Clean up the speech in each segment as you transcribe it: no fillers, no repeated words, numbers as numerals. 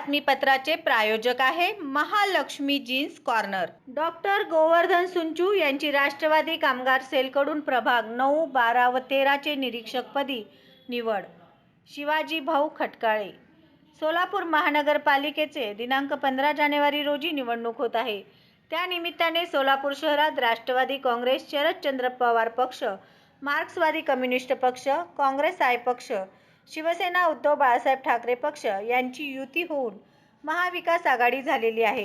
बातमीपत्राचे प्रायोजक आहे Mahalakshmi jeans corner. Doctor Govardhan Sunchu यांची राष्ट्रवादी कामगार सेलकडून प्रभाग 9, 12 व 13 चे निरीक्षकपदी निवड। शिवाजी भाऊ खटकाळे। सोलापूर महानगरपालिकेचे दिनांक 15 जानेवारी रोजी निवडणूक होत आहे। त्या निमित्ताने सोलापूर शहरात राष्ट्रवादी काँग्रेस, शरदचंद्र पवार पक्ष, मार्क्सवादी कम्युनिस्ट पक्ष, काँग्रेस आय पक्ष, शिवसेना उद्धव बाळासाहेब ठाकरे पक्ष यांची युती होऊन महाविकास आघाडी झालेली आहे।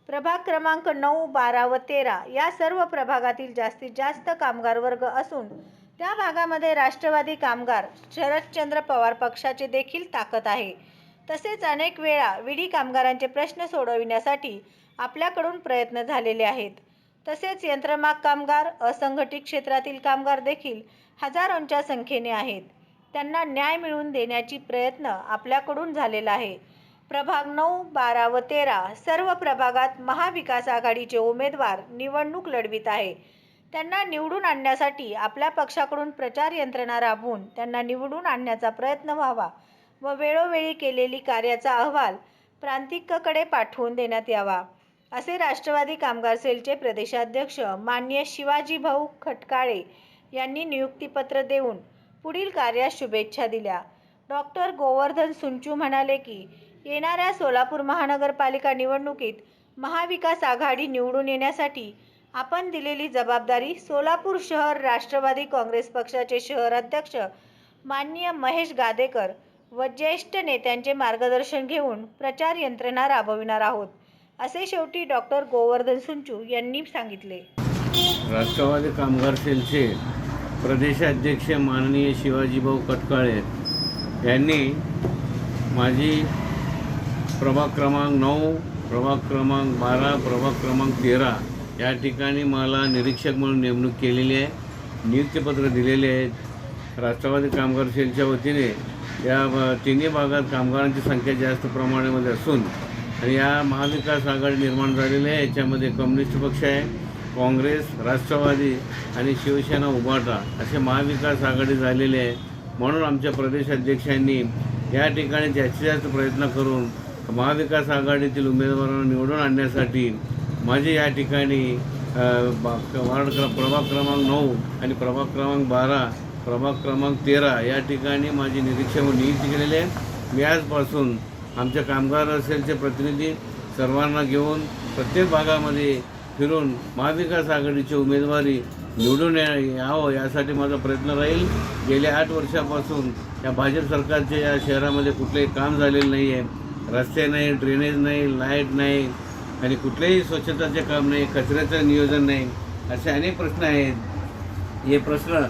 प्रभाग क्रमांक 9, 12 व 13 या सर्व प्रभागातील जास्तीत जास्त कामगार वर्ग असून त्या भागामध्ये राष्ट्रवादी कामगार, शरदचंद्र पवार पक्षाचे देखील ताकद आहे। तसेच अनेक वेळा विडी कामगारांचे प्रश्न सोडविण्यासाठी आपल्याकडून प्रयत्न झालेले आहेत। तसेच यंत्रमाग कामगार, असंघटित क्षेत्रातील कामगार देखील हजारोंच्या संख्येने आहेत। त्यांना न्याय मिळवून देण्याची प्रयत्न आपल्याकडून झालेला आहे। प्रभाग 9, 12 व 13 सर्व प्रभागात महाविकास आघाडीचे उमेदवार निवडणूक लढवित आहे। त्यांना निवडून आणण्यासाठी आपल्या पक्षाकडून प्रचार यंत्रणा राबवून त्यांना निवडून आणण्याचा प्रयत्न व्हावा व वेळोवेळी केलेली कार्याचा अहवाल प्रांतिककडे पाठवून देण्यात यावा, असे राष्ट्रवादी कामगार सेलचे प्रदेशाध्यक्ष माननीय शिवाजी भाऊ खटकाळे यांनी नियुक्तीपत्र देऊन पुढील कार्यास शुभेच्छा दिल्या। डॉक्टर गोवर्धन सुंचू म्हणाले की येणाऱ्या सोलापूर महानगरपालिका निवडणुकीत महाविकास आघाडी निवडून येण्यासाठी आपण दिलेली जबाबदारी सोलापूर शहर राष्ट्रवादी काँग्रेस पक्षाचे शहर अध्यक्ष माननीय महेश गादेकर व ज्येष्ठ नेत्यांचे मार्गदर्शन घेऊन प्रचार यंत्रणा राबविणार आहोत, असे शेवटी डॉक्टर गोवर्धन सुंचू यांनी सांगितले। राष्ट्रवादी कामगार सेलचे प्रदेशाध्यक्ष माननीय शिवाजीभाऊ खटकाळे यांनी माझी प्रभाग क्रमांक 9, प्रभाग क्रमांक 12, प्रभाग क्रमांक 13 या ठिकाणी मला निरीक्षक म्हणून नेमणूक केलेली आहे। नियुक्तीपत्र दिलेले आहेत। राष्ट्रवादी कामगार सेलच्या वतीने या तिन्ही भागात कामगारांची संख्या जास्त प्रमाणामध्ये असून आणि या महाविकास आघाडी निर्माण झालेली आहे। याच्यामध्ये कम्युनिस्ट पक्ष आहे, काँग्रेस, राष्ट्रवादी आणि शिवसेना उभाटा असे महाविकास आघाडी झालेले आहे। म्हणून आमच्या प्रदेशाध्यक्षांनी या ठिकाणी जास्तीत जास्त प्रयत्न करून महाविकास आघाडीतील उमेदवारांना निवडून आणण्यासाठी माझे या ठिकाणी प्रभाग क्रमांक 9 आणि प्रभाग क्रमांक 12, प्रभाग क्रमांक 13 या ठिकाणी माझी निरीक्षक म्हणून नियुक्ती केलेली आहे। मी आजपासून आमच्या कामगार सेलचे प्रतिनिधी सर्वांना घेऊन प्रत्येक भागामध्ये फिरून महाविकास आघाडीची उमेदवारी निवडून यावं यासाठी माझा प्रयत्न राहील। गेल्या 8 वर्षापासून या भाजप सरकारच्या या शहरामध्ये कुठलेही काम झालेलं नाही आहे। रस्ते नाही, ड्रेनेज नाही, लाईट नाही आणि कुठलेही स्वच्छताचे काम नाही, कचऱ्याचं नियोजन नाही, असे अनेक प्रश्न आहेत। हे प्रश्न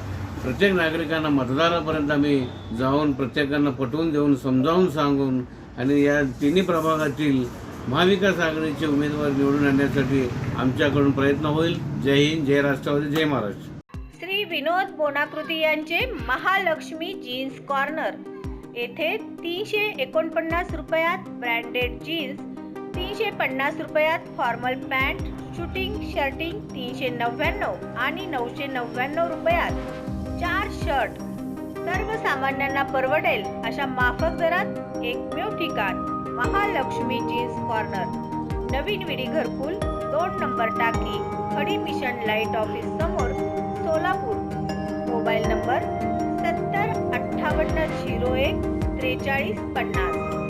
प्रत्येक नागरिकांना, मतदारापर्यंत आम्ही जाऊन प्रत्येकांना पटवून देऊन, समजावून सांगून आणि या तिन्ही प्रभागातील महाविकास आघाडीचे उमेदवार निवडून आणण्यासाठी आमच्याकडून प्रयत्न होईल। जय हिंद, जय राष्ट्रवादी, जय महाराष्ट्र। श्री विनोद बोनाकृती यांचे महालक्ष्मी जीन्स कॉर्नर येथे 349 रुपयात ब्रँडेड जीन्स, 350 रुपयात फॉर्मल पॅन्ट, शूटिंग शर्टिंग 399 आणि 999 रुपयात 4 शर्ट सर्वसामान्यांना परवडेल अशा माफक दरात एकमेव ठिकाण महालक्ष्मी जीन्स कॉर्नर, नवीन विडी घरकुल, 2 नंबर टाकी, खडी मिशन लाईट ऑफिस समोर, सोलापूर। Mobile number 70 58 01 43 50।